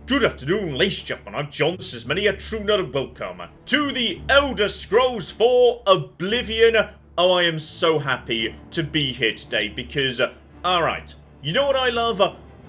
Good afternoon, ladies and gentlemen, I'm John, this is many a true nerd, welcome to the Elder Scrolls 4 Oblivion. Oh, I am so happy to be here today because, alright, you know what I love?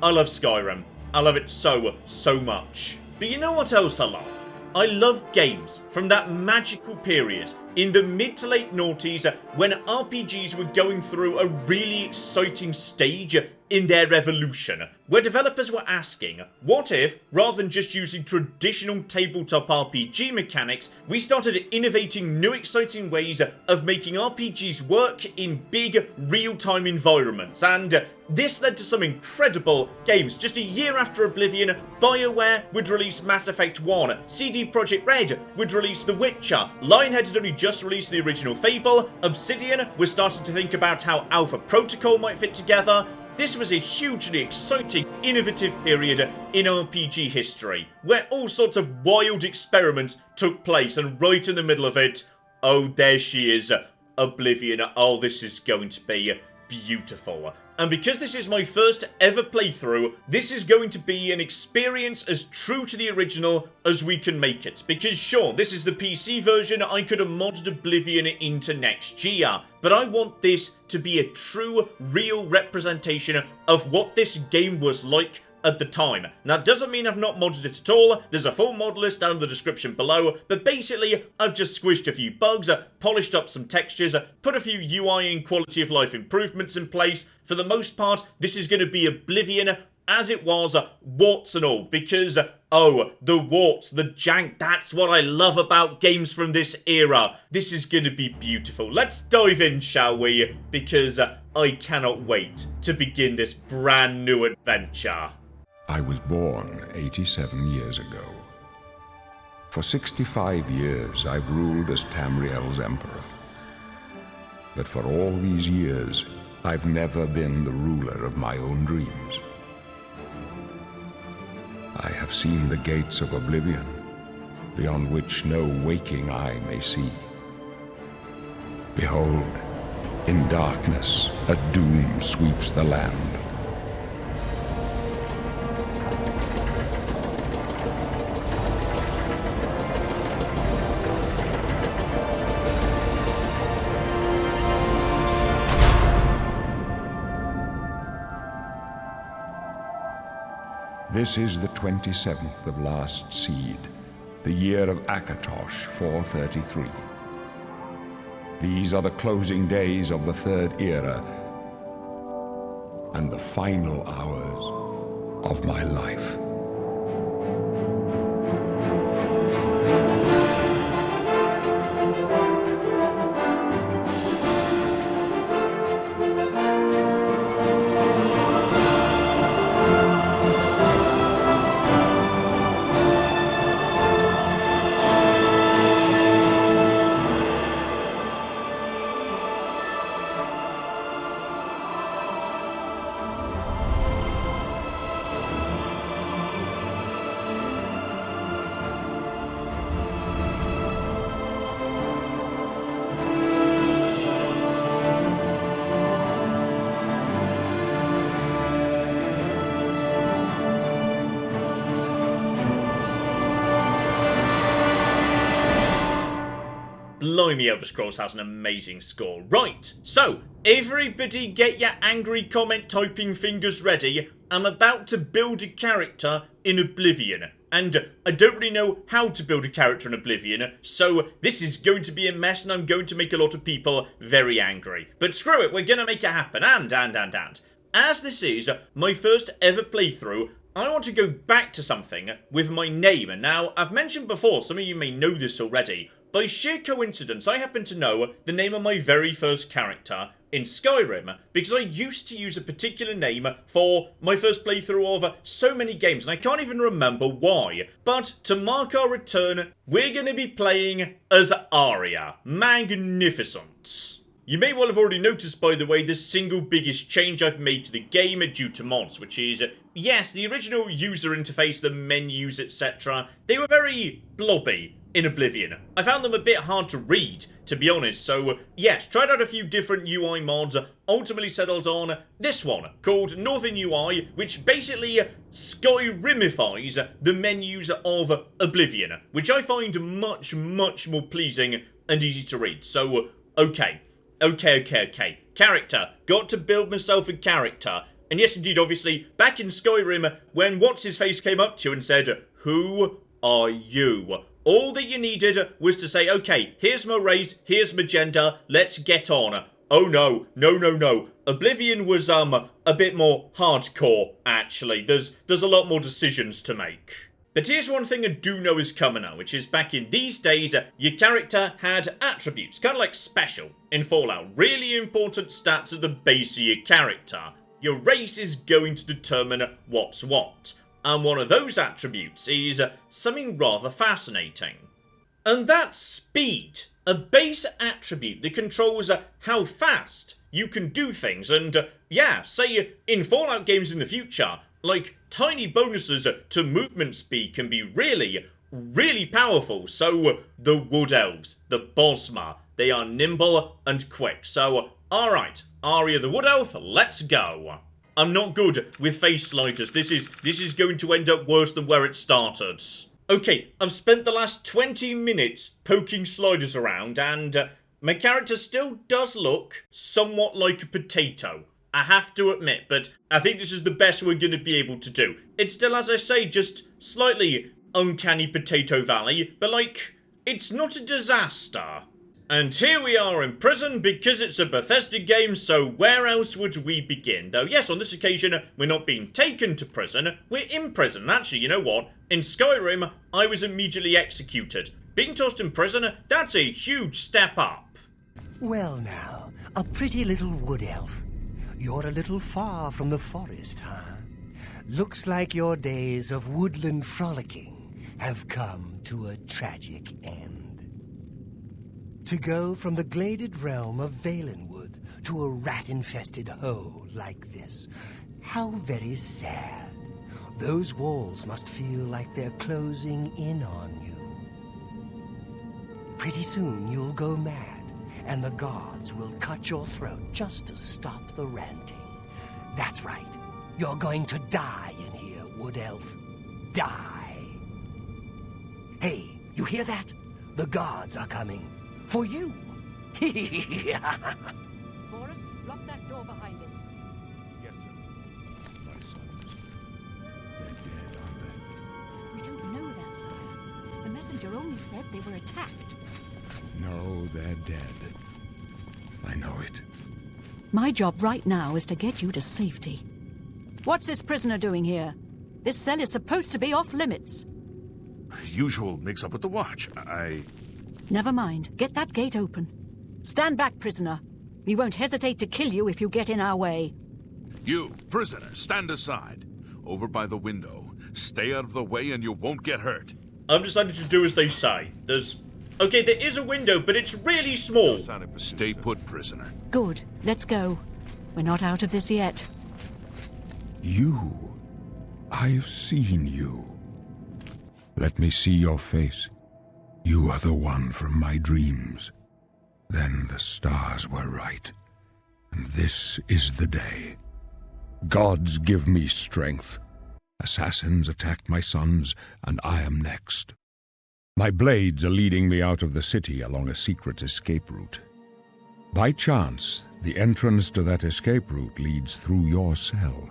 I love Skyrim. I love it so much. But you know what else I love? I love games from that magical period in the mid to late noughties when RPGs were going through a really exciting stage in their evolution, where developers were asking, what if, rather than just using traditional tabletop RPG mechanics, we started innovating new exciting ways of making RPGs work in big, real-time environments, and this led to some incredible games. Just a year after Oblivion, BioWare would release Mass Effect 1, CD Projekt Red would release The Witcher, Lionhead had only just released the original Fable, Obsidian was starting to think about how Alpha Protocol might fit together. This was a hugely exciting, innovative period in RPG history, where all sorts of wild experiments took place, and right in the middle of it, oh, there she is, Oblivion. Oh, this is going to be beautiful. And because this is my first ever playthrough, this is going to be an experience as true to the original as we can make it. Because sure, this is the PC version, I could have modded Oblivion into next year, but I want this to be a true, real representation of what this game was like at the time. Now, it doesn't mean I've not modded it at all. There's a full mod list down in the description below, but basically, I've just squished a few bugs, polished up some textures, put a few UI and quality of life improvements in place. For the most part, this is going to be Oblivion as it was, warts and all, because, oh, the warts, the jank, that's what I love about games from this era. This is going to be beautiful. Let's dive in, shall we? Because I cannot wait to begin this brand new adventure. I was born 87 years ago. For 65 years, I've ruled as Tamriel's emperor. But for all these years, I've never been the ruler of my own dreams. I have seen the gates of Oblivion, beyond which no waking eye may see. Behold, in darkness, a doom sweeps the land. This is the 27th of last seed, the year of Akatosh 433. These are the closing days of the third era and the final hours of my life. Blimey, Elder Scrolls has an amazing score. Right, so, everybody get your angry comment typing fingers ready. I'm about to build a character in Oblivion. And I don't really know how to build a character in Oblivion, so this is going to be a mess and I'm going to make a lot of people very angry. But screw it, we're gonna make it happen, and. As this is my first ever playthrough, I want to go back to something with my name. And now, I've mentioned before, some of you may know this already, by sheer coincidence, I happen to know the name of my very first character in Skyrim, because I used to use a particular name for my first playthrough of so many games, and I can't even remember why. But to mark our return, we're going to be playing as Arya. Magnificent. You may well have already noticed, by the way, the single biggest change I've made to the game due to mods, which is, yes, the original user interface, the menus, etc., they were very blobby in Oblivion. I found them a bit hard to read, to be honest, so yes, tried out a few different UI mods, ultimately settled on this one, called Northern UI, which basically Skyrimifies the menus of Oblivion, which I find much, much more pleasing and easy to read. So, okay. Character. Got to build myself a character. And yes, indeed, obviously, back in Skyrim, when What's-His-Face came up to you and said, "Who are you?" All that you needed was to say, okay, here's my race, here's my gender, let's get on. Oh no. Oblivion was, a bit more hardcore, actually. There's a lot more decisions to make. But here's one thing I do know is coming now, which is back in these days, your character had attributes, kind of like special in Fallout. Really important stats at the base of your character. Your race is going to determine what's what. And one of those attributes is something rather fascinating. And that's speed. A base attribute that controls how fast you can do things. And yeah, say in Fallout games in the future, like, tiny bonuses to movement speed can be really, really powerful. So, the Wood Elves, the Bosma, they are nimble and quick. So, alright, Arya the Wood Elf, let's go. I'm not good with face sliders. This is going to end up worse than where it started. Okay, I've spent the last 20 minutes poking sliders around, and my character still does look somewhat like a potato. I have to admit, but I think this is the best we're going to be able to do. It's still, as I say, just slightly uncanny Potato Valley, but like, it's not a disaster. And here we are in prison because it's a Bethesda game, so where else would we begin? Though, yes, on this occasion, we're not being taken to prison, we're in prison. Actually, you know what? In Skyrim, I was immediately executed. Being tossed in prison, that's a huge step up. Well now, a pretty little wood elf. You're a little far from the forest, huh? Looks like your days of woodland frolicking have come to a tragic end. To go from the gladed realm of Valenwood to a rat-infested hole like this, how very sad. Those walls must feel like they're closing in on you. Pretty soon you'll go mad, and the guards will cut your throat just to stop the ranting. That's right. You're going to die in here, Wood Elf. Die. Hey, you hear that? The guards are coming. For you. Boris, lock that door behind us. Yes, sir. My sons. They're dead, aren't they? We don't know that, sire. The messenger only said they were attacked. No, they're dead. I know it. My job right now is to get you to safety. What's this prisoner doing here? This cell is supposed to be off limits. Usual mix-up with the watch. Never mind. Get that gate open. Stand back, prisoner. We won't hesitate to kill you if you get in our way. You, prisoner, stand aside. Over by the window. Stay out of the way and you won't get hurt. I've decided to do as they say. Okay, there is a window, but it's really small. Stay put, prisoner. Good. Let's go. We're not out of this yet. You. I've seen you. Let me see your face. You are the one from my dreams. Then the stars were right. And this is the day. Gods give me strength. Assassins attacked my sons, and I am next. My blades are leading me out of the city along a secret escape route. By chance, the entrance to that escape route leads through your cell.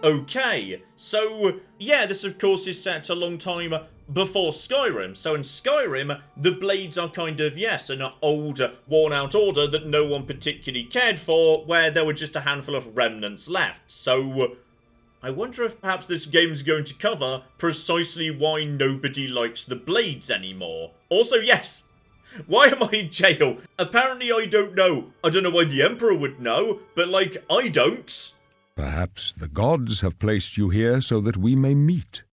Okay, so, yeah, this of course is set a long time before Skyrim. So in Skyrim, the blades are kind of, yes, an old, worn-out order that no one particularly cared for, where there were just a handful of remnants left. So, I wonder if perhaps this game's going to cover precisely why nobody likes the blades anymore. Also, yes, why am I in jail? Apparently I don't know. I don't know why the Emperor would know, but, like, I don't. Perhaps the gods have placed you here so that we may meet.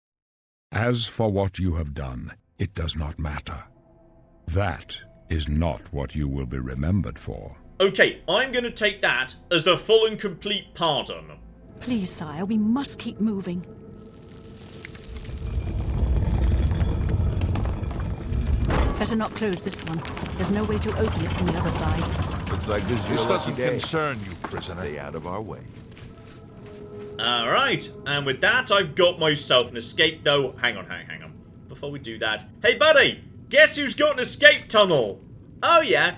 As for what you have done, it does not matter. That is not what you will be remembered for. Okay, I'm going to take that as a full and complete pardon. Please, sire, we must keep moving. Better not close this one. There's no way to open it from the other side. Looks like this is your This lucky doesn't day. concern you, prisoner. Stay out of our way. Alright, and with that, I've got myself an escape, though. Hang on. Before we do that, hey buddy, guess who's got an escape tunnel? Oh yeah,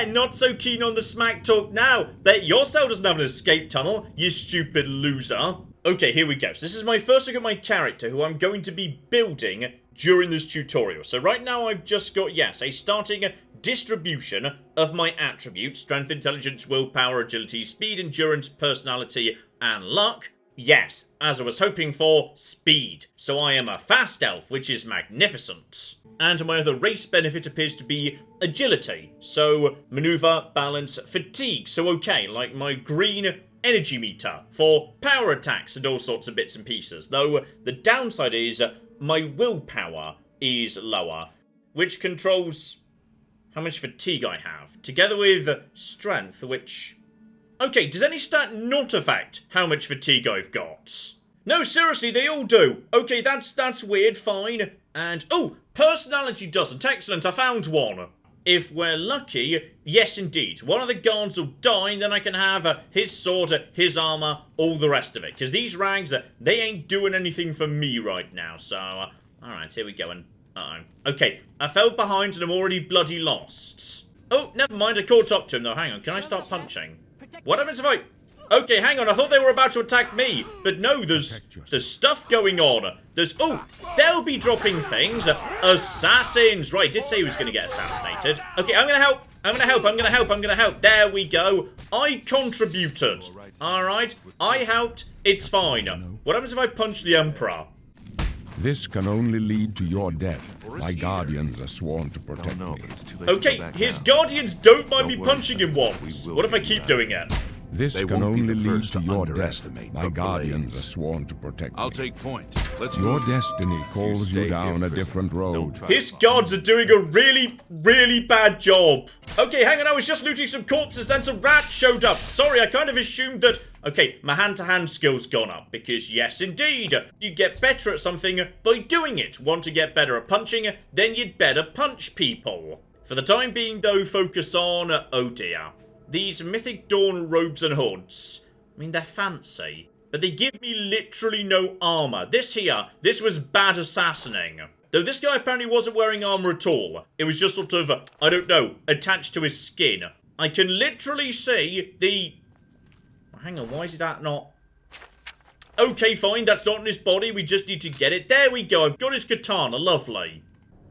not so keen on the smack talk now. Bet your cell doesn't have an escape tunnel, you stupid loser. Okay, here we go. So this is my first look at my character, who I'm going to be building during this tutorial. So right now I've just got, yes, a starting distribution of my attributes: strength, intelligence, willpower, agility, speed, endurance, personality, and luck. Yes, as I was hoping for, speed. So I am a fast elf, which is magnificent. And my other race benefit appears to be agility. So maneuver, balance, fatigue. So okay, like my green energy meter for power attacks and all sorts of bits and pieces. Though the downside is my willpower is lower, which controls how much fatigue I have, together with strength, which... Okay, does any stat not affect how much fatigue I've got? No, seriously, they all do. Okay, that's weird, fine. And, oh, personality doesn't. Excellent, I found one. If we're lucky, yes indeed. One of the guards will die, and then I can have his sword, his armor, all the rest of it. Because these rags, they ain't doing anything for me right now, so... Alright, here we go, and... Uh-oh. Okay, I fell behind and I'm already bloody lost. Oh, never mind, I caught up to him though. Hang on, can I start punching? What happens if I... Okay, hang on, I thought they were about to attack me. But no, there's stuff going on. There's... Oh, they'll be dropping things. Assassins. Right, did say he was going to get assassinated. Okay, I'm going to help. There we go. I contributed. Alright, I helped. It's fine. What happens if I punch the Emperor? This can only lead to your death. My guardians are sworn to protect me. Okay, his guardians don't mind me punching him once. What if I keep doing it? This They can won't be only the lead first to to your death. underestimate My the guardians are blades. sworn to protect me. I'll take point. Let's Your move. destiny calls stay you here, down a prisoner. different road. Don't try His to find guards are doing a really bad job. Okay, hang on, I was just looting some corpses, then some rats showed up. Sorry, I kind of assumed that... Okay, my hand-to-hand skill's gone up, because yes, indeed, you get better at something by doing it. Want to get better at punching, then you'd better punch people. For the time being, though, focus on... Oh dear. These Mythic Dawn robes and hoods. I mean, they're fancy, but they give me literally no armor. This was bad assassinating. Though this guy apparently wasn't wearing armor at all. It was just sort of, I don't know, attached to his skin. I can literally see the... Hang on, why is that not... Okay, fine, that's not in his body. We just need to get it. There we go, I've got his katana. Lovely.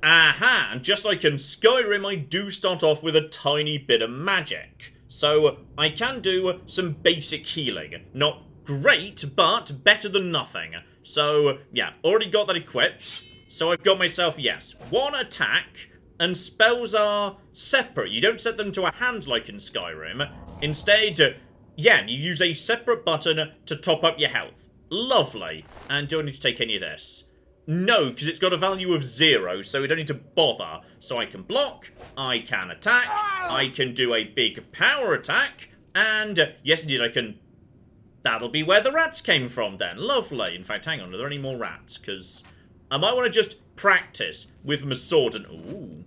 Aha, and just like in Skyrim, I do start off with a tiny bit of magic. So, I can do some basic healing. Not great, but better than nothing. So, yeah, already got that equipped. So I've got myself, yes, one attack, and spells are separate. You don't set them to a hand like in Skyrim. Instead, yeah, you use a separate button to top up your health. Lovely. And do I need to take any of this? No, because it's got a value of 0, so we don't need to bother. So I can block, I can attack, I can do a big power attack, and yes indeed I can... That'll be where the rats came from then. Lovely. In fact, hang on, are there any more rats? Because I might want to just practice with my sword and... Ooh.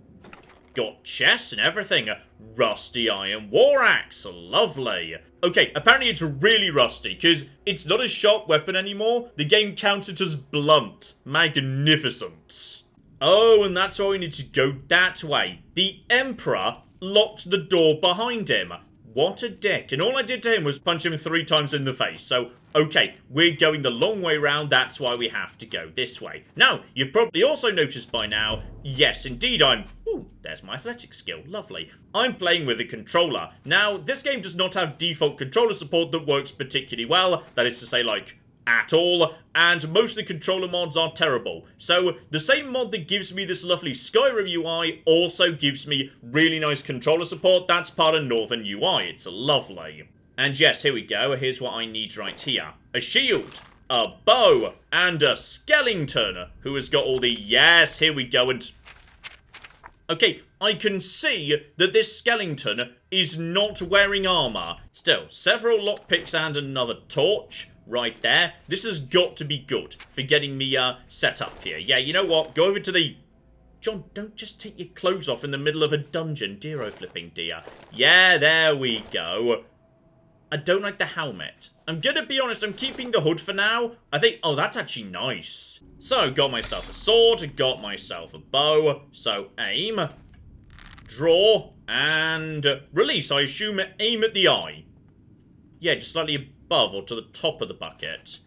Got chests and everything. Rusty iron war axe. Lovely. Okay, apparently it's really rusty, because it's not a sharp weapon anymore. The game counts it as blunt. Magnificent. Oh, and that's why we need to go that way. The Emperor locked the door behind him. What a dick. And all I did to him was punch him 3 times in the face. So, okay, we're going the long way round. That's why we have to go this way. Now, you've probably also noticed by now, yes, indeed, Ooh, there's my athletic skill. Lovely. I'm playing with a controller. Now, this game does not have default controller support that works particularly well. That is to say, like, at all, and most of the controller mods are terrible. So, the same mod that gives me this lovely Skyrim UI also gives me really nice controller support. That's part of Northern UI. It's lovely. And yes, here we go. Here's what I need right here. A shield, a bow, and a skeleton who has got all the... Yes, here we go, and... Okay, I can see that this skeleton is not wearing armor. Still, several lockpicks and another torch right there. This has got to be good for getting me set up here. Yeah, you know what? Go over to the... John, don't just take your clothes off in the middle of a dungeon. Dear oh flipping dear. Yeah, there we go. I don't like the helmet. I'm gonna be honest, I'm keeping the hood for now. I think... Oh, that's actually nice. So, got myself a sword, got myself a bow. So, aim, draw, and release. I assume aim at the eye. Yeah, just slightly above or to the top of the bucket.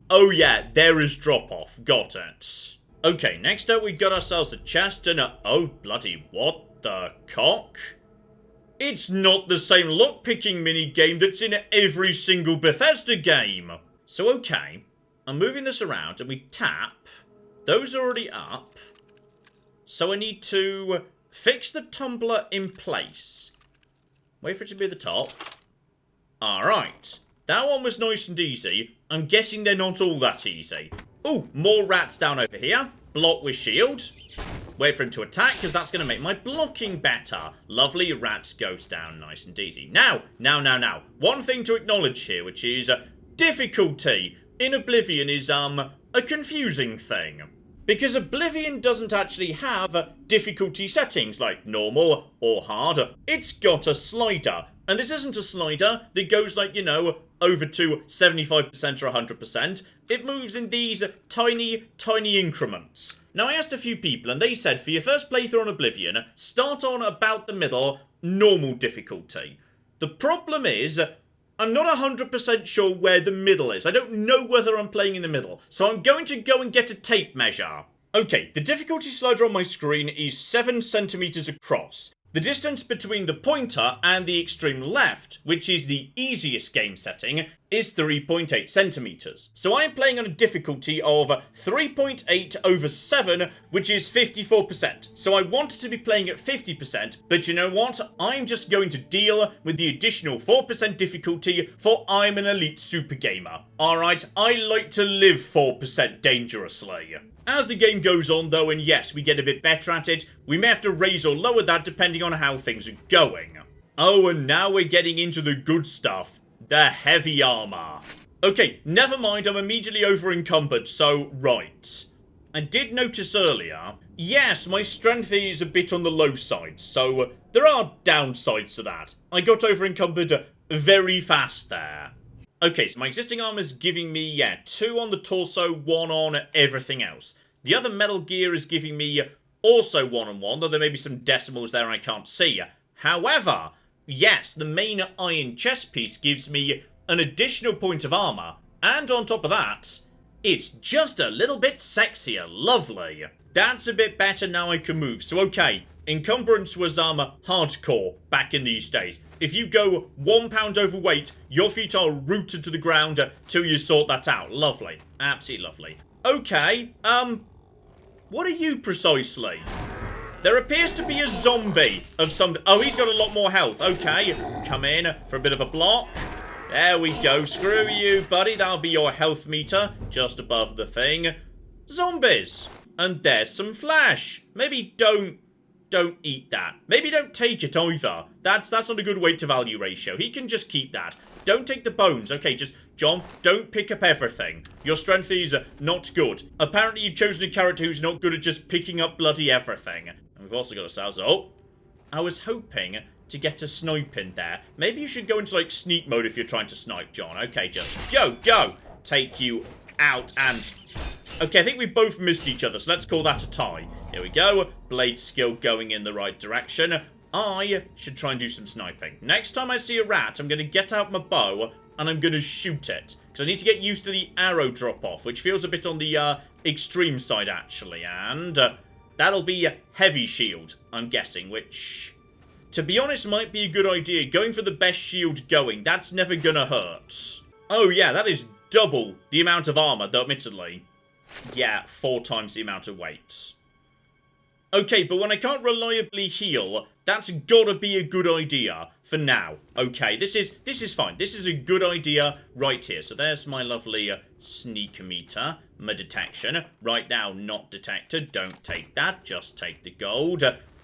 Oh yeah, there is drop-off. Got it. Okay, next up we got ourselves a chest and a... Oh, bloody what the cock? It's not the same lockpicking minigame that's in every single Bethesda game. So, okay, I'm moving this around and we tap. Those are already up. So I need to fix the tumbler in place. Wait for it to be at the top. Alright. That one was nice and easy. I'm guessing they're not all that easy. Ooh, more rats down over here. Block with shield. Wait for him to attack, because that's going to make my blocking better. Lovely, rats goes down nice and easy. Now. One thing to acknowledge here, which is difficulty in Oblivion is a confusing thing. Because Oblivion doesn't actually have difficulty settings like normal or hard. It's got a slider. And this isn't a slider that goes like, you know, over to 75% or 100%. It moves in these tiny, tiny increments. Now, I asked a few people, and they said for your first playthrough on Oblivion, start on about the middle, normal difficulty. The problem is, I'm not 100% sure where the middle is. I don't know whether I'm playing in the middle, so I'm going to go and get a tape measure. Okay, the difficulty slider on my screen is 7 centimeters across. The distance between the pointer and the extreme left, which is the easiest game setting, is 3.8 centimeters. So I'm playing on a difficulty of 3.8 over 7, which is 54%. So I wanted to be playing at 50%, but you know what? I'm just going to deal with the additional 4% difficulty, for I'm an elite super gamer. Alright, I like to live 4% dangerously. As the game goes on though, and yes, we get a bit better at it, we may have to raise or lower that depending on how things are going. Oh, and now we're getting into the good stuff. The heavy armor. Okay, never mind, I'm immediately over encumbered, so right. I did notice earlier, yes, my strength is a bit on the low side, so there are downsides to that. I got over encumbered very fast there. Okay, so my existing armor is giving me, 2 on the torso, 1 on everything else. The other metal gear is giving me also 1 on 1, though there may be some decimals there I can't see. However, yes, the main iron chest piece gives me an additional point of armor, and on top of that, it's just a little bit sexier. Lovely. That's a bit better now I can move. So okay, encumbrance was hardcore back in these days. If you go 1 pound overweight, your feet are rooted to the ground till you sort that out. Lovely. Absolutely lovely. Okay, what are you precisely? There appears to be a zombie of some... Oh, he's got a lot more health. Okay, come in for a bit of a block. There we go. Screw you, buddy. That'll be your health meter just above the thing. Zombies. And there's some flesh. Maybe don't eat that. Maybe don't take it either. That's not a good weight to value ratio. He can just keep that. Don't take the bones. Okay, just, John, don't pick up everything. Your strength is not good. Apparently you've chosen a character who's not good at just picking up bloody everything. And we've also got ourselves... Oh, I was hoping to get a snipe in there. Maybe you should go into, like, sneak mode if you're trying to snipe, John. Okay, just go. Take you out and... Okay, I think we both missed each other, so let's call that a tie. Here we go. Blade skill going in the right direction. I should try and do some sniping. Next time I see a rat, I'm going to get out my bow and I'm going to shoot it. Because I need to get used to the arrow drop-off, which feels a bit on the extreme side, actually. And that'll be a heavy shield, I'm guessing, which, to be honest, might be a good idea. Going for the best shield going, that's never going to hurt. Oh, yeah, that is double the amount of armor, though, admittedly. Yeah, 4 times the amount of weight. Okay, but when I can't reliably heal, that's gotta be a good idea for now. Okay, this is fine. This is a good idea right here. So there's my lovely sneak meter, my detection. Right now, not detected. Don't take that. Just take the gold.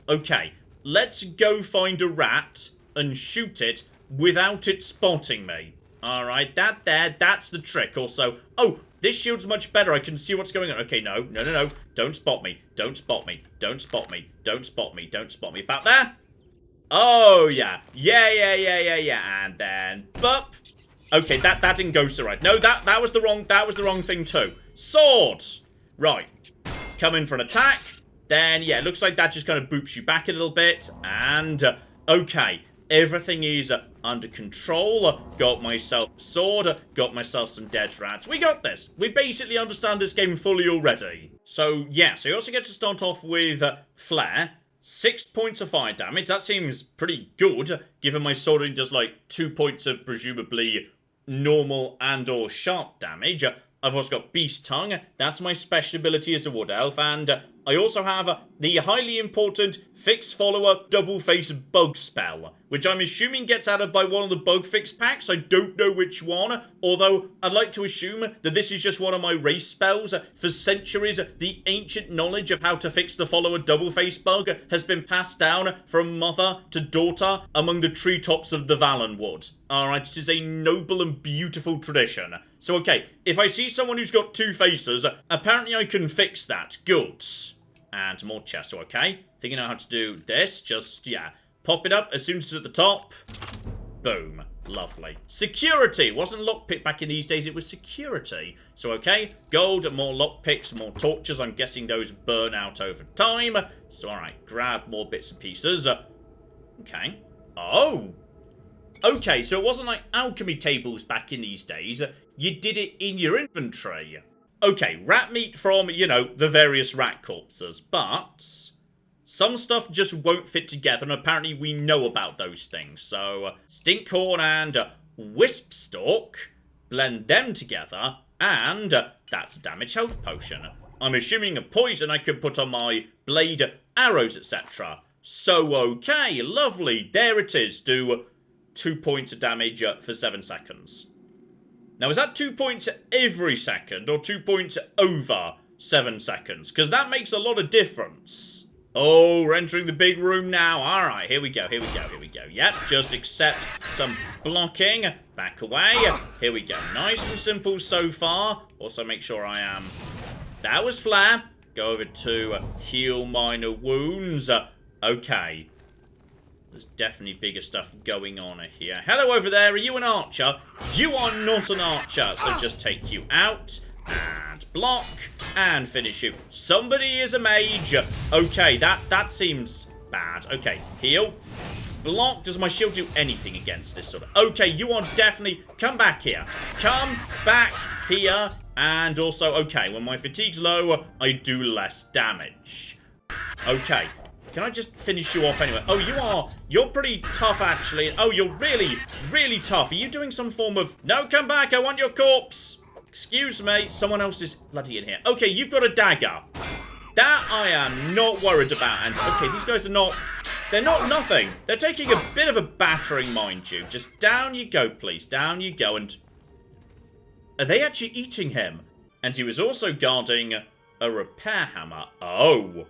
Okay, let's go find a rat and shoot it without it spotting me. Alright, that's the trick. Also, oh, this shield's much better. I can see what's going on. Okay, no. Don't spot me. Don't spot me. Don't spot me. Don't spot me. Don't spot me. About there? Oh, yeah. Yeah. And then, bup. Okay, that didn't go so right. No, that was the wrong thing too. Swords. Right. Come in for an attack. Then, yeah, looks like that just kind of boops you back a little bit. And, okay. Everything is under control. Got myself a sword. Got myself some dead rats. We got this. We basically understand this game fully already. So, yeah. So, you also get to start off with Flare. 6 points of fire damage. That seems pretty good, given my sword only does, like, 2 points of presumably normal and or sharp damage. I've also got Beast Tongue. That's my special ability as a Wood Elf. And I also have the highly important Fix Follower Double Face Bug spell, which I'm assuming gets added by one of the Bug Fix packs. I don't know which one, although I'd like to assume that this is just one of my race spells. For centuries, the ancient knowledge of how to fix the Follower Double Face Bug has been passed down from mother to daughter among the treetops of the Valenwood. Alright, it is a noble and beautiful tradition. So, okay, if I see someone who's got 2 faces, apparently I can fix that. Good. And more chests, so okay. Think I know how to do this. Just, yeah, pop it up as soon as it's at the top. Boom. Lovely. Security. Wasn't lockpick back in these days, it was security. So, okay, gold, more lockpicks, more torches. I'm guessing those burn out over time. So, alright, grab more bits and pieces. Okay. Oh! Okay, so it wasn't like alchemy tables back in these days. You did it in your inventory. Okay, rat meat from, you know, the various rat corpses. But some stuff just won't fit together, and apparently we know about those things. So, Stinkhorn and Wisp Stalk, blend them together, and that's a damage health potion. I'm assuming a poison I could put on my blade, arrows, etc. So, okay, lovely. There it is. Do 2 points of damage for 7 seconds. Now, is that 2 points every second, or 2 points over 7 seconds? Because that makes a lot of difference. Oh, we're entering the big room now. Alright, here we go. Yep, just accept some blocking. Back away. Here we go. Nice and simple so far. Also, make sure I am... That was Flare. Go over to heal minor wounds. Okay. There's definitely bigger stuff going on here. Hello over there, are you an archer? You are not an archer, so just take you out, and block, and finish you. Somebody is a mage. Okay, that seems bad. Okay, heal, block. Does my shield do anything against this sort of... Okay, you are definitely... Come back here. Come back here. And also, okay, when my fatigue's low, I do less damage. Okay. Can I just finish you off anyway? Oh, you're pretty tough, actually. Oh, you're really, really tough. Are you doing some form of... No, come back. I want your corpse. Excuse me. Someone else is bloody in here. Okay, you've got a dagger. That I am not worried about. And, okay, these guys are not... They're not nothing. They're taking a bit of a battering, mind you. Just down you go, please. Down you go. And are they actually eating him? And he was also guarding a repair hammer. Oh.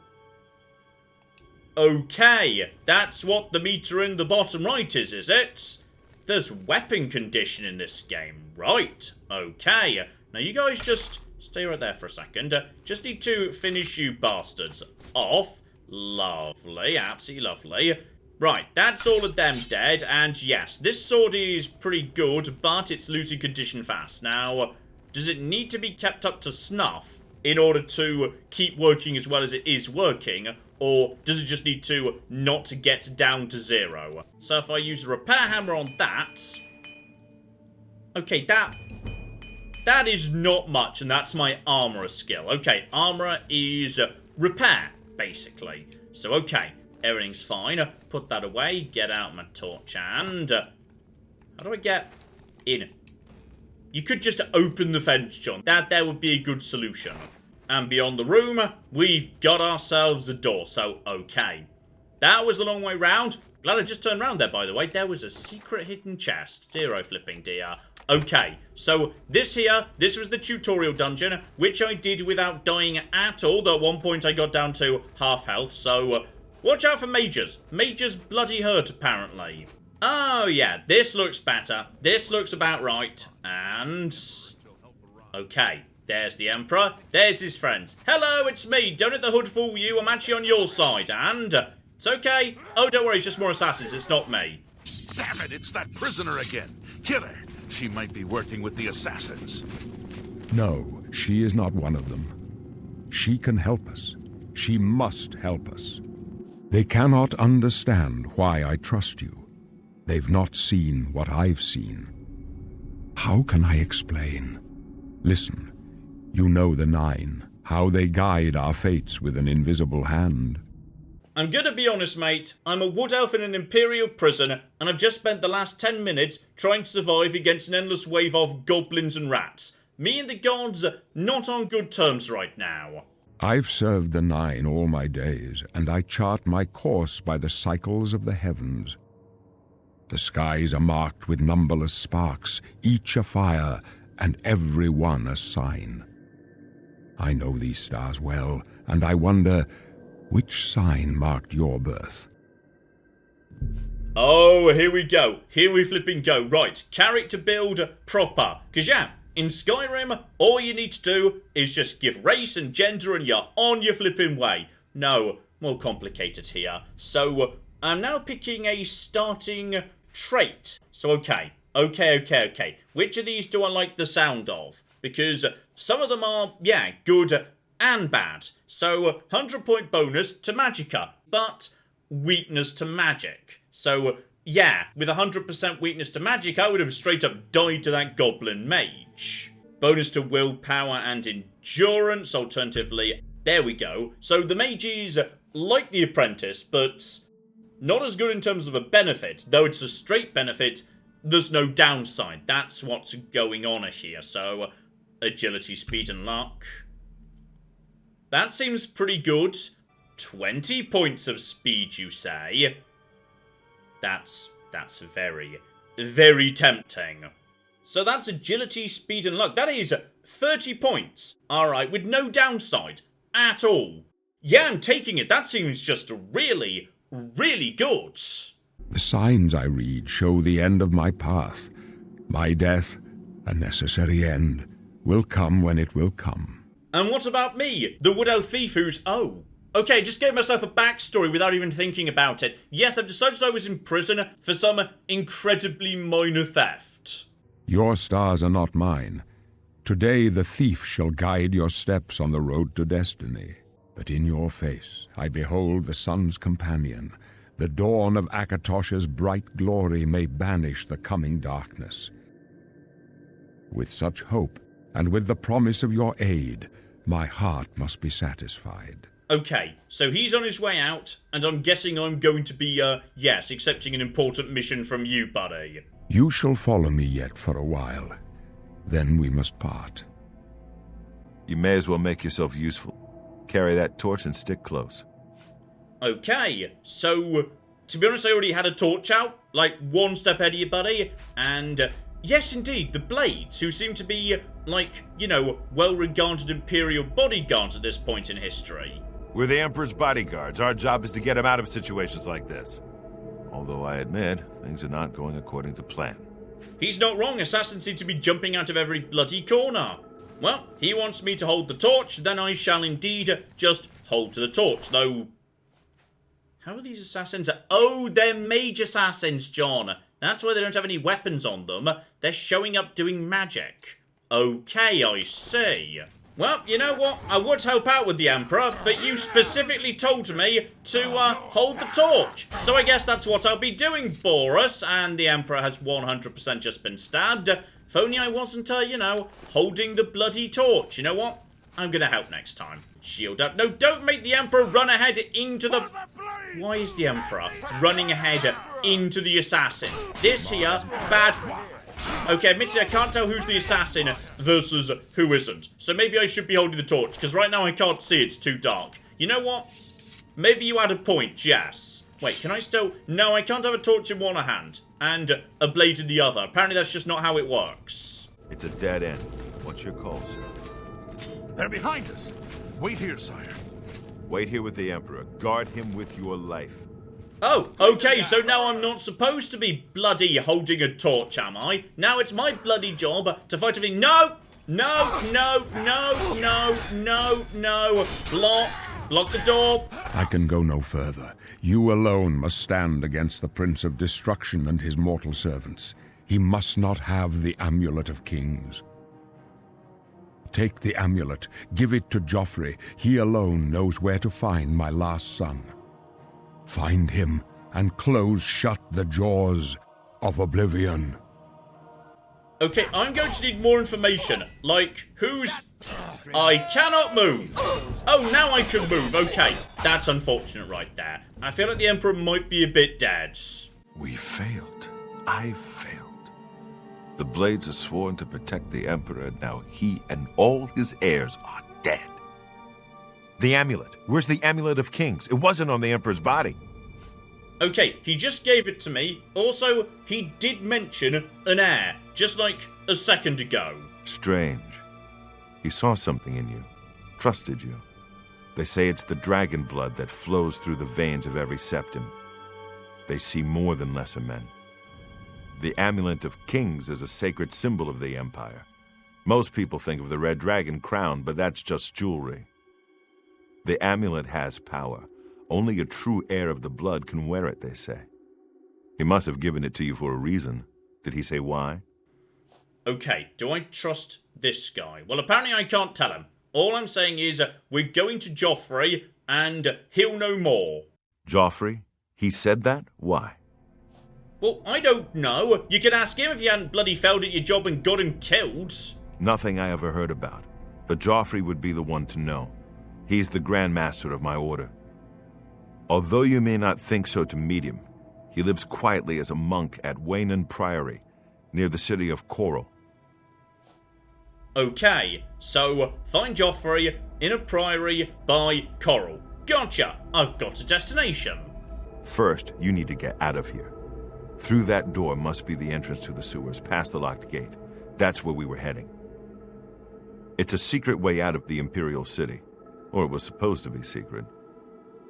Okay, that's what the meter in the bottom right is it? There's weapon condition in this game. Right, okay. Now you guys just stay right there for a second. Just need to finish you bastards off. Lovely, absolutely lovely. Right, that's all of them dead. And yes, this sword is pretty good, but it's losing condition fast. Now, does it need to be kept up to snuff in order to keep working as well as it is working? Or does it just need to not get down to 0? So if I use a repair hammer on that... Okay, that is not much, and that's my armorer skill. Okay, armorer is repair, basically. So, okay, everything's fine. Put that away, get out my torch, and... how do I get in? You could just open the fence, John. That there would be a good solution. And beyond the room, we've got ourselves a door, so okay. That was the long way round. Glad I just turned around there, by the way. There was a secret hidden chest. Dear flipping dear. Okay, so this was the tutorial dungeon, which I did without dying at all. Though at one point I got down to half health, so Watch out for mages. Mages bloody hurt, apparently. Oh, yeah, this looks better. This looks about right. And... okay, there's the Emperor. There's his friends. Hello, it's me. Don't let the hood fool you. I'm actually on your side. And... it's okay. Oh, don't worry, it's just more assassins. It's not me. Damn it, it's that prisoner again. Kill her. She might be working with the assassins. No, she is not one of them. She can help us. She must help us. They cannot understand why I trust you. They've not seen what I've seen. How can I explain? Listen, you know the Nine, how they guide our fates with an invisible hand. I'm gonna be honest, mate. I'm a wood elf in an Imperial prison, and I've just spent the last 10 minutes trying to survive against an endless wave of goblins and rats. Me and the gods are not on good terms right now. I've served the Nine all my days, and I chart my course by the cycles of the heavens. The skies are marked with numberless sparks, each a fire, and every one a sign. I know these stars well, and I wonder, which sign marked your birth? Oh, here we go. Here we flipping go. Right, character build proper. Because yeah, in Skyrim, all you need to do is just give race and gender and you're on your flipping way. No, more complicated here. So, I'm now picking a starting trait. So, okay. Which of these do I like the sound of? Because some of them are, yeah, good and bad. So, 100-point bonus to Magicka, but weakness to magic. So, yeah, with 100% weakness to magic, I would have straight up died to that goblin mage. Bonus to willpower and endurance, alternatively. There we go. So the mage is like the apprentice, but not as good in terms of a benefit. Though it's a straight benefit, there's no downside. That's what's going on here. So, agility, speed, and luck. That seems pretty good. 20 points of speed, you say? That's very, very tempting. So that's agility, speed, and luck. That is 30 points. Alright, with no downside at all. Yeah, I'm taking it. That seems just really, really good. The signs I read show the end of my path. My death, a necessary end, will come when it will come. And what about me? The wood elf thief who's... oh. Okay, just gave myself a backstory without even thinking about it. Yes, I've decided I was in prison for some incredibly minor theft. Your stars are not mine. Today the thief shall guide your steps on the road to destiny. But in your face I behold the sun's companion. The dawn of Akatosh's bright glory may banish the coming darkness. With such hope, and with the promise of your aid, my heart must be satisfied. Okay, so he's on his way out, and I'm guessing I'm going to be, yes, accepting an important mission from you, buddy. You shall follow me yet for a while. Then we must part. You may as well make yourself useful. Carry that torch and stick close. Okay, so, to be honest, I already had a torch out, like one step ahead of you, buddy, and, yes, indeed, the Blades, who seem to be, like, you know, well-regarded Imperial bodyguards at this point in history. We're the Emperor's bodyguards. Our job is to get him out of situations like this. Although I admit, things are not going according to plan. He's not wrong. Assassins seem to be jumping out of every bloody corner. Well, he wants me to hold the torch, then I shall indeed just hold to the torch, though... how are these assassins? Oh, they're mage assassins, John. That's why they don't have any weapons on them. They're showing up doing magic. Okay, I see. Well, you know what? I would help out with the Emperor, but you specifically told me to hold the torch. So I guess that's what I'll be doing for us, and the Emperor has 100% just been stabbed. If only I wasn't, you know, holding the bloody torch. You know what? I'm gonna help next time. Shield up. No, don't make the Emperor run ahead into the... why is the Emperor running ahead into the assassins? This here, bad... okay, admittedly, I can't tell who's the assassin versus who isn't. So maybe I should be holding the torch, because right now I can't see, it's too dark. You know what? Maybe you had a point, Jess. Wait, can I still... no, I can't have a torch in one hand, and a blade in the other. Apparently that's just not how it works. It's a dead end. What's your call, sir? They're behind us. Wait here, sire. Wait here with the Emperor. Guard him with your life. Oh, okay, so now I'm not supposed to be bloody holding a torch, am I? Now it's my bloody job to fight everything. No! No, no, no, no, no, no. Block. Block the door. I can go no further. You alone must stand against the Prince of Destruction and his mortal servants. He must not have the Amulet of Kings. Take the amulet, give it to Joffrey. He alone knows where to find my last son. Find him and close shut the jaws of Oblivion. Okay, I'm going to need more information. Like, who's... I cannot move. Oh, now I can move. Okay, that's unfortunate right there. I feel like the Emperor might be a bit dead. We failed. I failed. The Blades are sworn to protect the Emperor. Now he and all his heirs are dead. The amulet. Where's the Amulet of Kings? It wasn't on the Emperor's body. Okay, he just gave it to me. Also, he did mention an heir, just like a second ago. Strange. He saw something in you. Trusted you. They say it's the dragon blood that flows through the veins of every septim. They see more than lesser men. The Amulet of Kings is a sacred symbol of the Empire. Most people think of the red dragon crown, but that's just jewelry. The amulet has power. Only a true heir of the blood can wear it, they say. He must have given it to you for a reason. Did he say why? Okay, do I trust this guy? Well, apparently I can't tell him. All I'm saying is we're going to Joffrey, and he'll know more. Joffrey? He said that? Why? Well, I don't know. You could ask him if you hadn't bloody failed at your job and got him killed. Nothing I ever heard about. But Joffrey would be the one to know. He's the Grand Master of my order. Although you may not think so to meet him, he lives quietly as a monk at Waynon Priory, near the city of Coral. Okay, so find Joffrey in a priory by Coral. Gotcha, I've got a destination. First, you need to get out of here. Through that door must be the entrance to the sewers, past the locked gate. That's where we were heading. It's a secret way out of the Imperial City. Or it was supposed to be secret.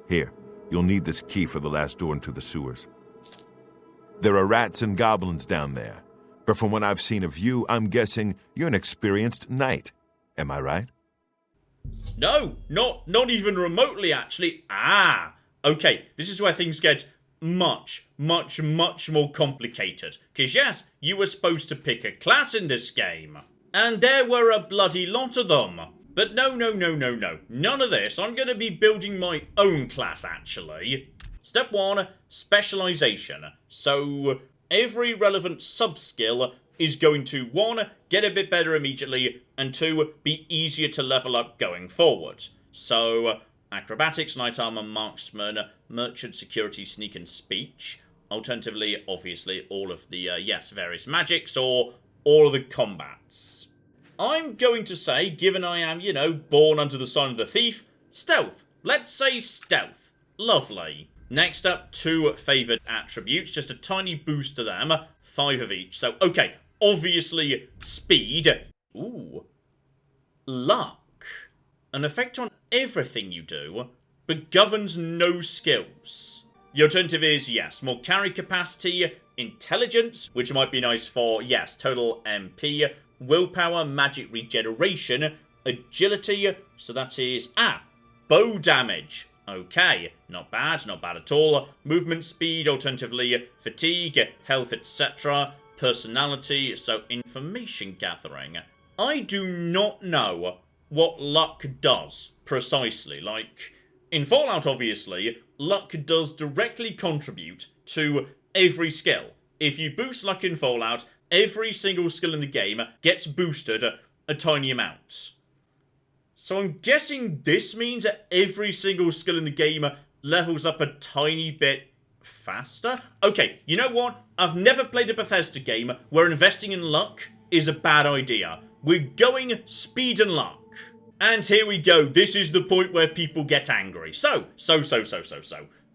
Here, you'll need this key for the last door into the sewers. There are rats and goblins down there. But from what I've seen of you, I'm guessing you're an experienced knight. Am I right? No, not even remotely, actually. Okay, this is where things get much more complicated. Because yes, you were supposed to pick a class in this game. And there were a bloody lot of them. But no. None of this. I'm going to be building my own class, actually. Step 1, Specialization. So, every relevant sub-skill is going to, 1, get a bit better immediately, and 2, be easier to level up going forward. So, Acrobatics, Knight Armor, Marksman, Merchant, Security, Sneak, and Speech. Alternatively, obviously, all of the, various magics, or all of the combats. I'm going to say, given I am, born under the sign of the thief, Stealth. Let's say Stealth. Lovely. Next up, 2 favoured attributes, just a tiny boost to them, 5 of each. So, okay, obviously, Speed. Ooh. Luck. An effect on everything you do, but governs no skills. The alternative is, yes, more carry capacity, Intelligence, which might be nice for, yes, total MP, Willpower, Magic Regeneration, Agility, so that is, bow damage. Okay, not bad at all. Movement speed, alternatively, fatigue, health, etc. Personality, so information gathering. I do not know what luck does, precisely. Like, in Fallout, obviously, luck does directly contribute to every skill. If you boost luck in Fallout, every single skill in the game gets boosted a tiny amount. So I'm guessing this means that every single skill in the game levels up a tiny bit faster? Okay, you know what? I've never played a Bethesda game where investing in luck is a bad idea. We're going speed and luck. And here we go. This is the point where people get angry. So.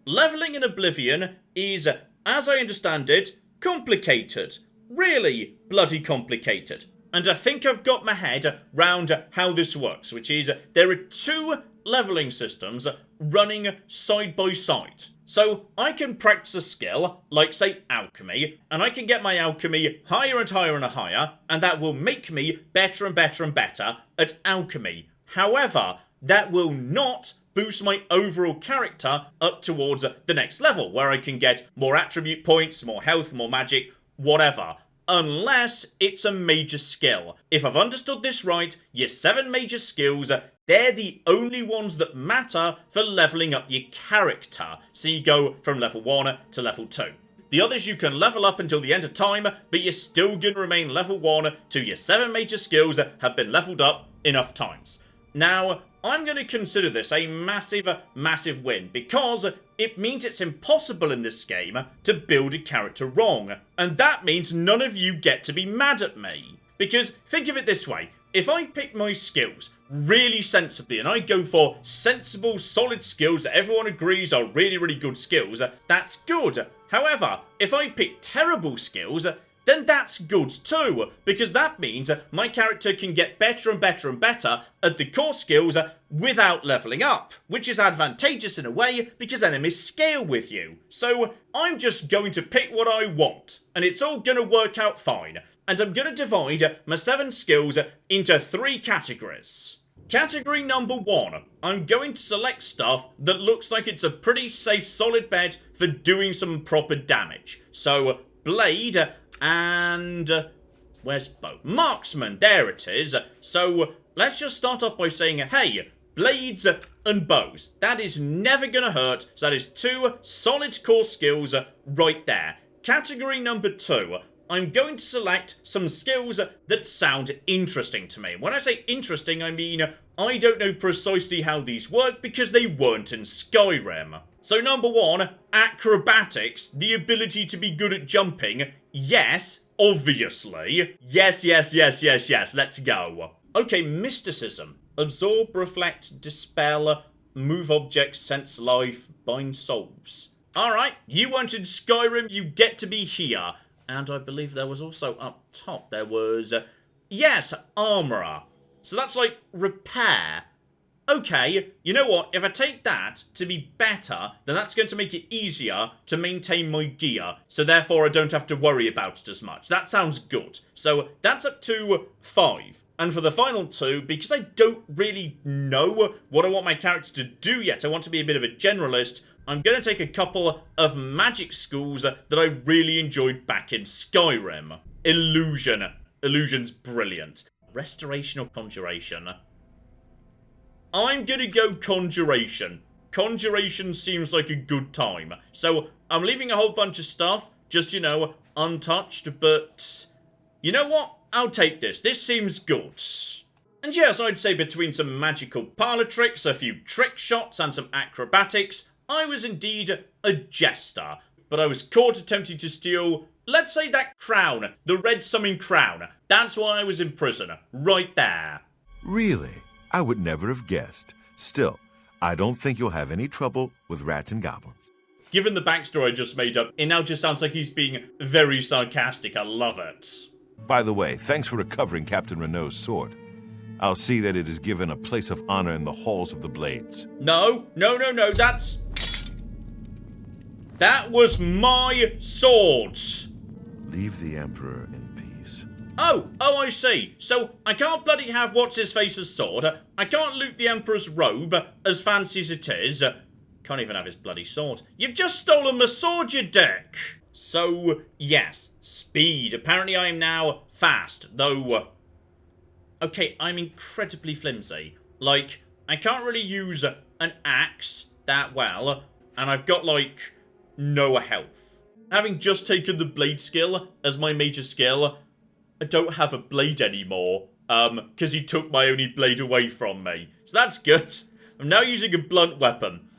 Leveling in Oblivion is, as I understand it, complicated. Really bloody complicated. And I think I've got my head round how this works, which is there are 2 leveling systems running side by side. So I can practice a skill, like say alchemy, and I can get my alchemy higher and higher and higher, and that will make me better and better and better at alchemy. However, that will not boost my overall character up towards the next level, where I can get more attribute points, more health, more magic, whatever. Unless it's a major skill. If I've understood this right, your 7 major skills, they're the only ones that matter for leveling up your character. So you go from level 1 to level 2. The others you can level up until the end of time, but you're still going to remain level 1 till your 7 major skills have been leveled up enough times. Now, I'm going to consider this a massive, massive win, because it means it's impossible in this game to build a character wrong. And that means none of you get to be mad at me. Because think of it this way, if I pick my skills really sensibly and I go for sensible, solid skills that everyone agrees are really, really good skills, that's good. However, if I pick terrible skills, then that's good too, because that means my character can get better and better and better at the core skills without leveling up, which is advantageous in a way because enemies scale with you. So I'm just going to pick what I want, and it's all going to work out fine, and I'm going to divide my 7 skills into 3 categories. Category number 1, I'm going to select stuff that looks like it's a pretty safe, solid bet for doing some proper damage. So, Blade, and where's bow? Marksman, there it is. So let's just start off by saying, hey, blades and bows. That is never going to hurt. So that is 2 solid core skills right there. Category number 2, I'm going to select some skills that sound interesting to me. When I say interesting, I mean I don't know precisely how these work because they weren't in Skyrim. So number 1, acrobatics, the ability to be good at jumping. Yes, obviously. Yes, let's go. Okay, mysticism. Absorb, reflect, dispel, move objects, sense life, bind souls. Alright, you weren't in Skyrim, you get to be here. And I believe there was also up top, there was, yes, armourer. So that's like repair. Okay, you know what, if I take that to be better, then that's going to make it easier to maintain my gear, so therefore I don't have to worry about it as much. That sounds good. So that's up to 5. And for the final 2, because I don't really know what I want my character to do yet, I want to be a bit of a generalist, I'm going to take a couple of magic schools that I really enjoyed back in Skyrim. Illusion. Illusion's brilliant. Restoration or conjuration? I'm gonna go conjuration. Conjuration seems like a good time. So, I'm leaving a whole bunch of stuff, just, you know, untouched, but you know what? I'll take this. This seems good. And yes, I'd say between some magical parlor tricks, a few trick shots, and some acrobatics, I was indeed a jester. But I was caught attempting to steal, let's say, that crown, the red summon crown. That's why I was in prison, right there. Really? I would never have guessed. Still, I don't think you'll have any trouble with rats and goblins. Given the backstory I just made up, it now just sounds like he's being very sarcastic. I love it. By the way, thanks for recovering Captain Renault's sword. I'll see that it is given a place of honor in the halls of the Blades. No, that was my sword. Leave the Emperor in peace. Oh, I see. So, I can't bloody have What's-His-Face's sword. I can't loot the Emperor's robe, as fancy as it is. Can't even have his bloody sword. You've just stolen my sword, you dick! So, yes, speed. Apparently I am now fast, though... Okay, I'm incredibly flimsy. Like, I can't really use an axe that well, and I've got, like, no health. Having just taken the blade skill as my major skill, I don't have a blade anymore, because he took my only blade away from me. So that's good. I'm now using a blunt weapon.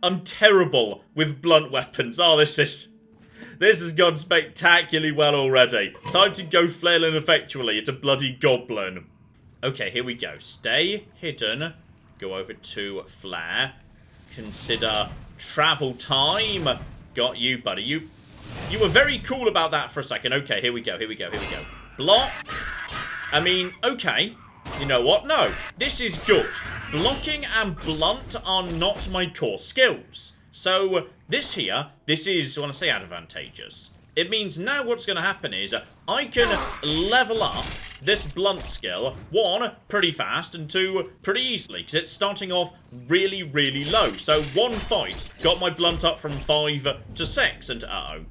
I'm terrible with blunt weapons. Oh, this has gone spectacularly well already. Time to go flailing effectually at a bloody goblin. Okay, here we go. Stay hidden. Go over to flare. Consider travel time. Got you, buddy. You were very cool about that for a second. Okay, here we go. Block. I mean, okay. You know what? No. This is good. blocking and blunt are not my core skills. So this is, when I say advantageous, it means now what's going to happen is I can level up this blunt skill, 1, pretty fast, and 2, pretty easily, because it's starting off really, really low. So 1 fight got my blunt up from 5 to 6, and uh-oh.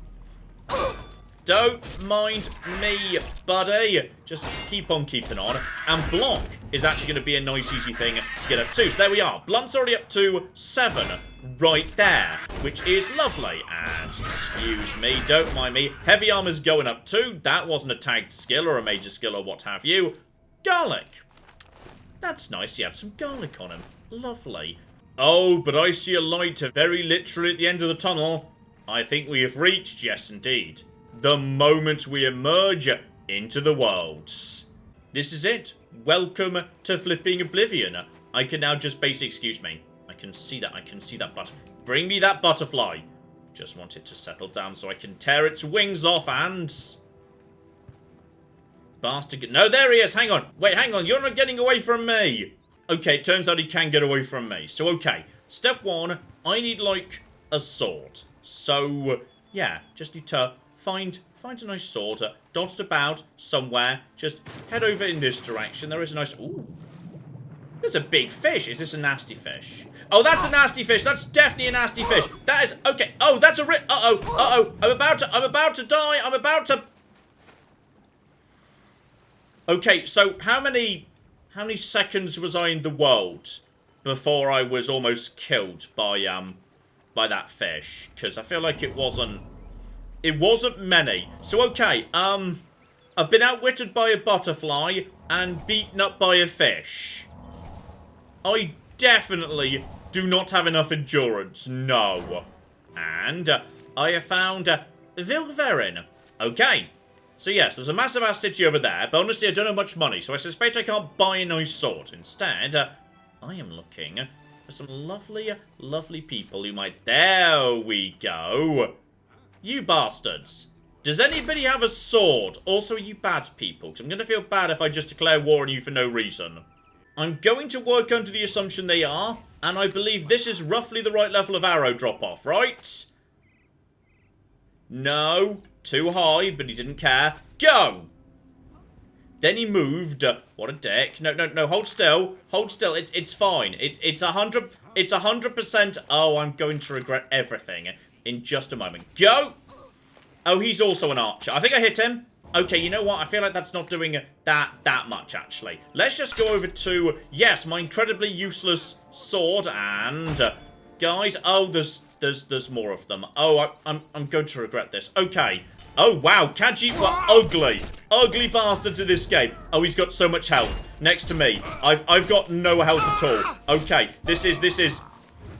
Don't mind me, buddy. Just keep on keeping on. And block is actually going to be a nice, easy thing to get up to. So there we are. Blunt's already up to 7 right there, which is lovely. And, excuse me, don't mind me. Heavy armor's going up too. That wasn't a tagged skill or a major skill or what have you. Garlic. That's nice. He had some garlic on him. Lovely. Oh, but I see a light very literally at the end of the tunnel. I think we have reached, yes indeed, the moment we emerge into the worlds. This is it. Welcome to flipping Oblivion. I can now just basically, excuse me. I can see that bring me that butterfly. Just want it to settle down so I can tear its wings off and... Bastard. No, there he is. Hang on. Wait, hang on. You're not getting away from me. Okay, it turns out he can get away from me. So, okay. Step 1, I need, like, a sword. So, yeah, just need to find a nice sword, dotted about somewhere. Just head over in this direction. There is a nice... Ooh. There's a big fish. Is this a nasty fish? Oh, that's a nasty fish. That's definitely a nasty fish. That is... Okay. Oh, that's a... Uh-oh. Uh-oh. I'm about to die. I'm about to... Okay, so how many seconds was I in the world before I was almost killed by that fish? Because I feel like it wasn't many. So, okay, I've been outwitted by a butterfly and beaten up by a fish. I definitely do not have enough endurance. No. And I have found Vilverin. Okay. So, yes, there's a massive-ass city over there, but honestly, I don't have much money, so I suspect I can't buy a nice sword. Instead, I am looking for some lovely, lovely people who might... There we go. You bastards. Does anybody have a sword? Also, are you bad people? Because I'm going to feel bad if I just declare war on you for no reason. I'm going to work under the assumption they are, and I believe this is roughly the right level of arrow drop-off, right? No. Too high, but he didn't care. Go! Then he moved. What a dick. No, hold still. Hold still. It's fine. It's 100%. Oh, I'm going to regret everything in just a moment. Go! Oh, he's also an archer. I think I hit him. Okay, you know what? I feel like that's not doing that much, actually. Let's just go over to, yes, my incredibly useless sword. And, guys, oh, there's more of them. Oh, I'm going to regret this. Okay. Oh, wow. Kaji were ugly. Ugly bastards in this game. Oh, he's got so much health next to me. I've got no health at all. Okay. This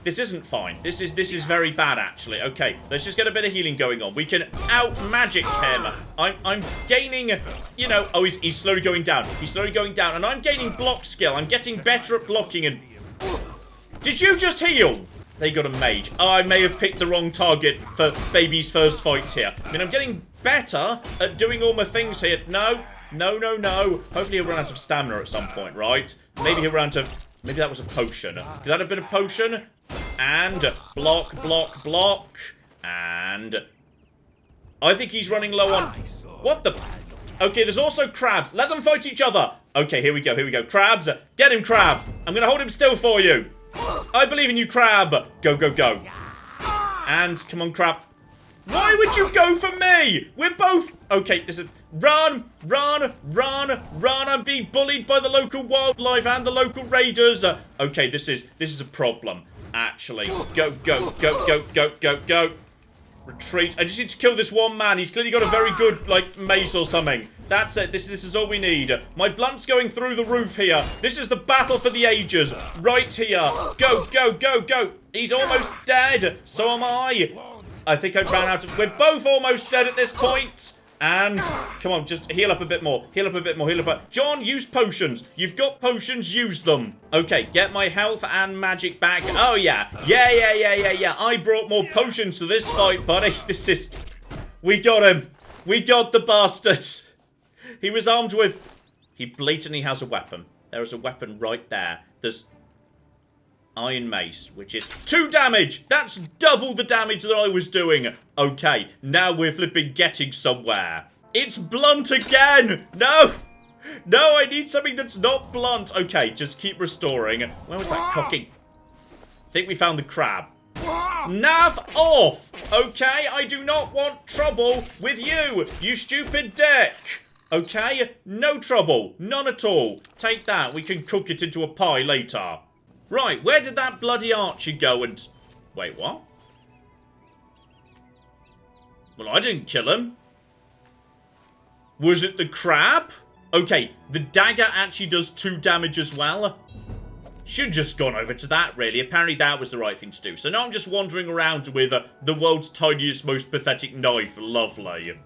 isn't fine. This is very bad, actually. Okay. Let's just get a bit of healing going on. We can out-magic him. I'm gaining, you know... Oh, he's slowly going down. He's slowly going down. And I'm gaining block skill. I'm getting better at blocking and... Did you just heal? They got a mage. Oh, I may have picked the wrong target for baby's first fight here. I mean, I'm getting better at doing all my things here. No. Hopefully he'll run out of stamina at some point, right? Maybe he'll run out of... Maybe that was a potion. Could that have been a potion? And block. And... I think he's running low on... What the... Okay, there's also crabs. Let them fight each other. Okay, here we go. Crabs. Get him, crab. I'm going to hold him still for you. I believe in you, crab. Go. And, come on, crab. Why would you go for me? We're both... Okay, this is... Run. I'm being bullied by the local wildlife and the local raiders. Okay, this is a problem, actually. Go. Retreat. I just need to kill this one man. He's clearly got a very good, like, mace or something. That's it. This is all we need. My blunt's going through the roof here. This is the battle for the ages. Right here. Go. He's almost dead. So am I. I think I ran out of... We're both almost dead at this point. And, come on, just heal up a bit more. Heal up. John, use potions. You've got potions, use them. Okay, get my health and magic back. Oh, yeah. Yeah. I brought more potions to this fight, buddy. This is... We got him. We got the bastard. He was armed with... He blatantly has a weapon. There is a weapon right there. There's Iron Mace, which is 2 damage. That's double the damage that I was doing. Okay, now we're flipping getting somewhere. It's blunt again. No. No, I need something that's not blunt. Okay, just keep restoring. Where was that cocking? I think we found the crab. Nav off. Okay, I do not want trouble with you, you stupid dick. Okay, no trouble. None at all. Take that. We can cook it into a pie later. Right, where did that bloody archer go and... Wait, what? Well, I didn't kill him. Was it the crab? Okay, the dagger actually does 2 damage as well. Should have just gone over to that, really. Apparently that was the right thing to do. So now I'm just wandering around with the world's tiniest, most pathetic knife. Lovely.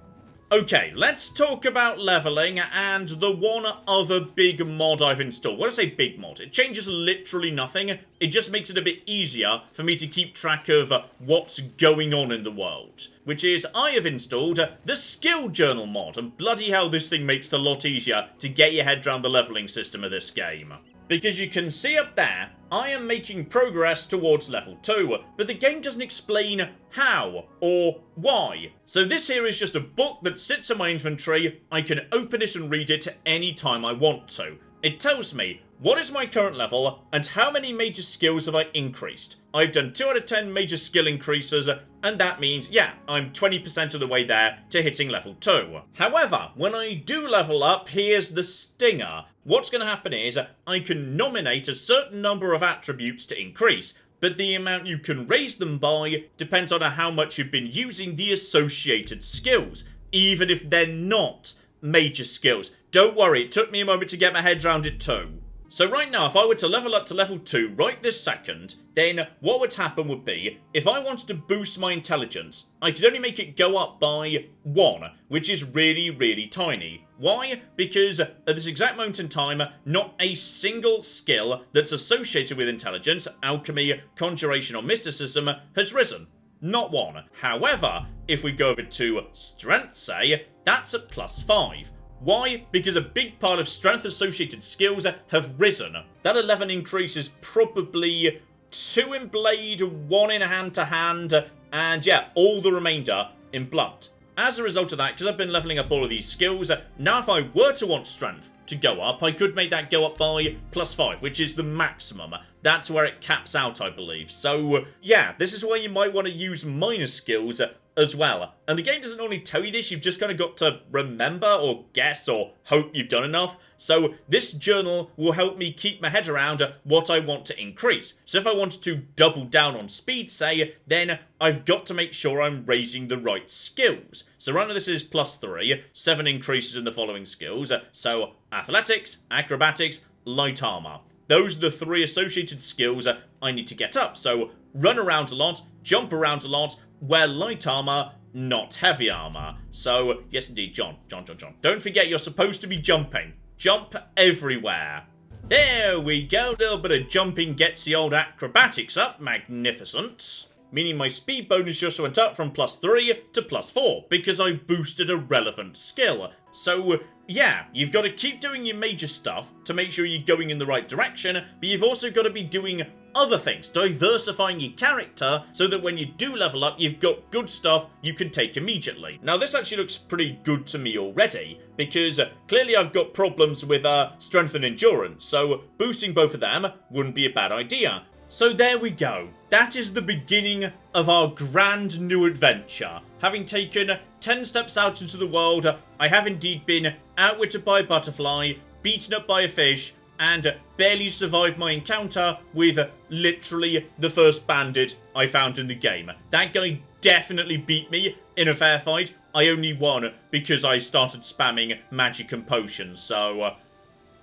Okay, let's talk about leveling and the one other big mod I've installed. When I say big mod, it changes literally nothing. It just makes it a bit easier for me to keep track of what's going on in the world. Which is, I have installed the Skill Journal mod. And bloody hell, this thing makes it a lot easier to get your head around the leveling system of this game. Because you can see up there, I am making progress towards level 2, but the game doesn't explain how or why. So this here is just a book that sits in my inventory. I can open it and read it any time I want to. It tells me what is my current level and how many major skills have I increased. I've done 2 out of 10 major skill increases, and that means, yeah, I'm 20% of the way there to hitting level 2. However, when I do level up, here's the stinger. What's going to happen is, I can nominate a certain number of attributes to increase, but the amount you can raise them by depends on how much you've been using the associated skills, even if they're not major skills. Don't worry, it took me a moment to get my head around it too. So right now, if I were to level up to level 2 right this second, then what would happen would be, if I wanted to boost my intelligence, I could only make it go up by 1, which is really, really tiny. Why? Because at this exact moment in time, not a single skill that's associated with intelligence, alchemy, conjuration, or mysticism has risen. Not one. However, if we go over to strength, say, that's at +5. Why? Because a big part of strength-associated skills have risen. That 11 increase is probably 2 in blade, 1 in hand-to-hand, and yeah, all the remainder in blunt. As a result of that, because I've been leveling up all of these skills, now if I were to want strength to go up, I could make that go up by +5, which is the maximum. That's where it caps out, I believe. So, yeah, this is where you might want to use minor skills as well. And the game doesn't only tell you this, you've just kind of got to remember or guess or hope you've done enough. So this journal will help me keep my head around what I want to increase. So if I wanted to double down on speed, say, then I've got to make sure I'm raising the right skills. So right now this is +3, 7 increases in the following skills. So athletics, acrobatics, light armor. Those are the 3 associated skills I need to get up. So run around a lot, jump around a lot, wear light armor, not heavy armor. So, yes indeed, John. Don't forget you're supposed to be jumping. Jump everywhere. There we go. A little bit of jumping gets the old acrobatics up. Magnificent. Meaning my speed bonus just went up from +3 to +4 because I boosted a relevant skill. So, yeah, you've got to keep doing your major stuff to make sure you're going in the right direction, but you've also got to be doing other things, diversifying your character so that when you do level up, you've got good stuff you can take immediately. Now, this actually looks pretty good to me already, because clearly I've got problems with strength and endurance, so boosting both of them wouldn't be a bad idea. So there we go. That is the beginning of our grand new adventure. Having taken 10 steps out into the world, I have indeed been outwitted by a butterfly, beaten up by a fish, and barely survived my encounter with literally the first bandit I found in the game. That guy definitely beat me in a fair fight. I only won because I started spamming magic and potions, so...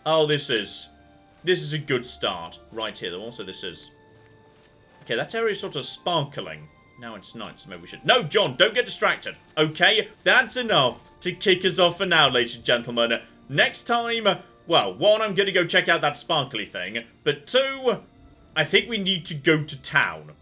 oh, this is a good start. Right here, also this is... okay, that area is sort of sparkling. Now it's night, so maybe we should... no, John, don't get distracted. Okay, that's enough to kick us off for now, ladies and gentlemen. Next time... well, 1, I'm going to go check out that sparkly thing. But 2, I think we need to go to town.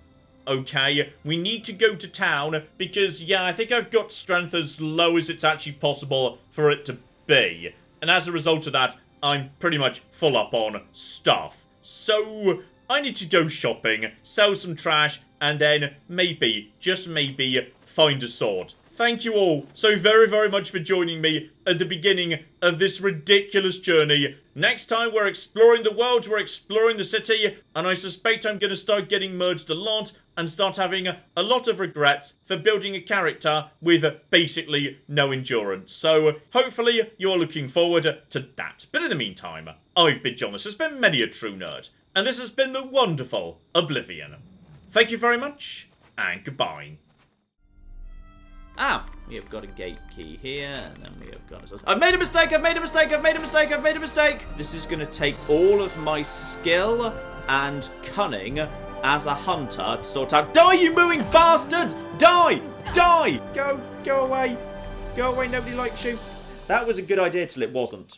Okay? We need to go to town because, yeah, I think I've got strength as low as it's actually possible for it to be. And as a result of that, I'm pretty much full up on stuff. So, I need to go shopping, sell some trash, and then maybe, just maybe, find a sword. Thank you all so very, very much for joining me at the beginning of this ridiculous journey. Next time we're exploring the world, we're exploring the city, and I suspect I'm going to start getting merged a lot and start having a lot of regrets for building a character with basically no endurance. So hopefully you're looking forward to that. But in the meantime, I've been John, this has been Many a True Nerd, and this has been the wonderful Oblivion. Thank you very much, and goodbye. Ah, we have got a gate key here, and then we have got... I've made a mistake, I've made a mistake, I've made a mistake, I've made a mistake! This is going to take all of my skill and cunning as a hunter to sort out... Die, you mooing bastards! Die! Die! Go away. Go away, nobody likes you. That was a good idea till it wasn't.